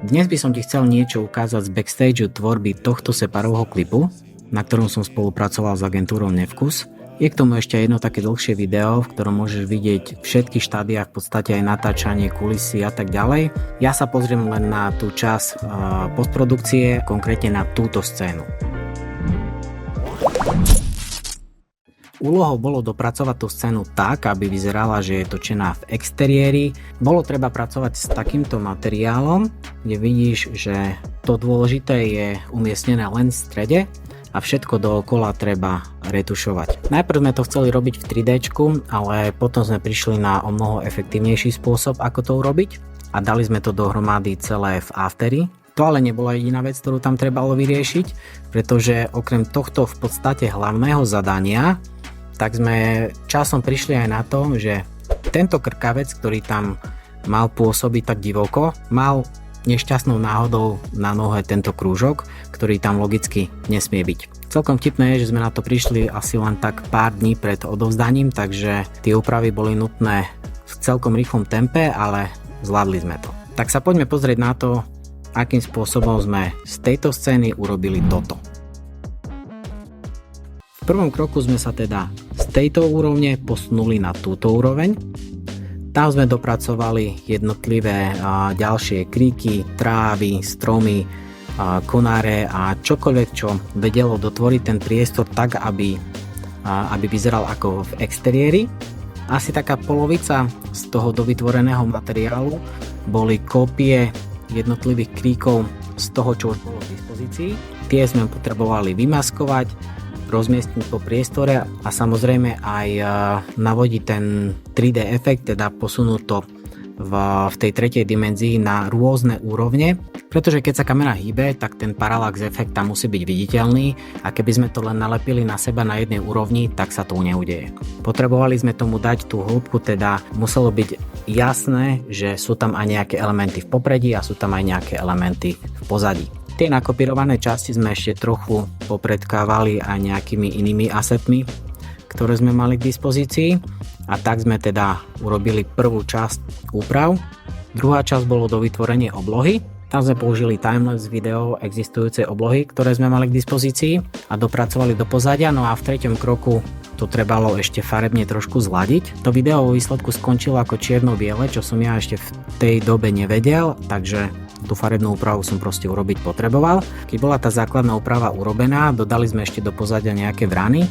Dnes by som ti chcel niečo ukázať z backstageu tvorby tohto separového klipu, na ktorom som spolupracoval s agentúrou Nevkus. Je k tomu ešte jedno také dlhšie video, v ktorom môžeš vidieť všetky štádia, v podstate aj natáčanie, kulisy a tak ďalej. Ja sa pozriem len na tú časť postprodukcie, konkrétne na túto scénu. Úlohou bolo dopracovať tú scénu tak, aby vyzerala, že je točená v exteriéri. Bolo treba pracovať s takýmto materiálom, kde vidíš, že to dôležité je umiestnené len v strede a všetko dookola treba retušovať. Najprv sme to chceli robiť v 3D, ale potom sme prišli na o mnoho efektívnejší spôsob, ako to urobiť a dali sme to dohromady celé v Aftery. To ale nebola jediná vec, ktorú tam trebalo vyriešiť, pretože okrem tohto v podstate hlavného zadania, tak sme časom prišli aj na to, že tento krkavec, ktorý tam mal pôsobiť tak divoko, mal nešťastnou náhodou na nohe tento krúžok, ktorý tam logicky nesmie byť. Celkom vtipné je, že sme na to prišli asi len tak pár dní pred odovzdaním, takže tie úpravy boli nutné v celkom rýchlom tempe, ale zvládli sme to. Tak sa poďme pozrieť na to, akým spôsobom sme z tejto scény urobili toto. V prvom kroku sme sa teda z tejto úrovne posunuli na túto úroveň. Tam sme dopracovali jednotlivé ďalšie kríky, trávy, stromy, konáre a čokoľvek, čo vedelo dotvoriť ten priestor tak, aby vyzeral ako v exteriéri. Asi taká polovica z toho dovytvoreného materiálu boli kópie jednotlivých kríkov z toho, čo už bolo v dispozícii. Tie sme potrebovali vymaskovať, rozmiestniť po priestore a samozrejme aj navodiť ten 3D efekt, teda posunúť to v tej tretej dimenzii na rôzne úrovne, pretože keď sa kamera hýbe, tak ten parallax efekt tam musí byť viditeľný a keby sme to len nalepili na seba na jednej úrovni, tak sa to neudeje. Potrebovali sme tomu dať tú hĺbku, teda muselo byť jasné, že sú tam aj nejaké elementy v popredí a sú tam aj nejaké elementy v pozadí. Tie nakopírované časti sme ešte trochu popredkávali aj nejakými inými asetmi, ktoré sme mali k dispozícii a tak sme teda urobili prvú časť úprav. Druhá časť bolo do vytvorenie oblohy. Tam sme použili timelapse video existujúcej oblohy, ktoré sme mali k dispozícii a dopracovali do pozadia. No a v treťom kroku to trebalo ešte farebne trošku zladiť. To video vo výsledku skončilo ako čierno-biele, čo som ja ešte v tej dobe nevedel, takže tú farebnú úpravu som proste urobiť potreboval. Keď bola tá základná úprava urobená, dodali sme ešte do pozadia nejaké vrany,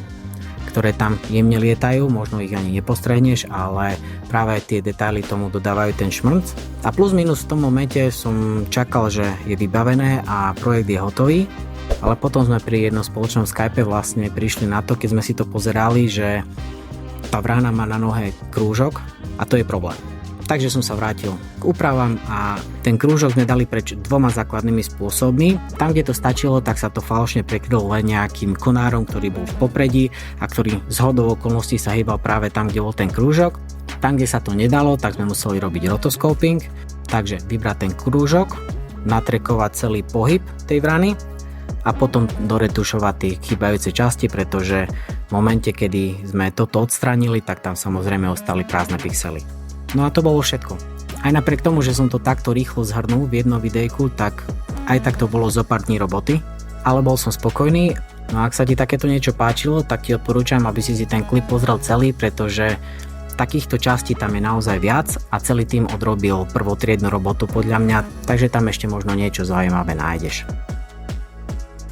ktoré tam jemne lietajú, možno ich ani nepostrehneš, ale práve tie detaily tomu dodávajú ten šmrnc. A plus minus v tom momente som čakal, že je vybavené a projekt je hotový, ale potom sme pri jednom spoločnom Skype vlastne prišli na to, keď sme si to pozerali, že tá vrana má na nohe krúžok a to je problém. Takže som sa vrátil k úpravám a ten krúžok sme dali preč dvoma základnými spôsobmi. Tam, kde to stačilo, tak sa to falošne prekrylo len nejakým konárom, ktorý bol v popredí a ktorý zhodou okolností sa hýbal práve tam, kde bol ten krúžok. Tam, kde sa to nedalo, tak sme museli robiť rotoscoping. Takže vybrať ten krúžok, natrekovať celý pohyb tej vrany a potom doretušovať tie chýbajúce časti, pretože v momente, kedy sme toto odstránili, tak tam samozrejme ostali prázdne pixely. No a to bolo všetko. Aj napriek tomu, že som to takto rýchlo zhrnul v jednom videjku, tak aj tak to bolo zo pár dní roboty, ale bol som spokojný. No a ak sa ti takéto niečo páčilo, tak ti odporúčam, aby si ten klip pozrel celý, pretože takýchto častí tam je naozaj viac a celý tým odrobil prvotriednu robotu podľa mňa, takže tam ešte možno niečo zaujímavé nájdeš.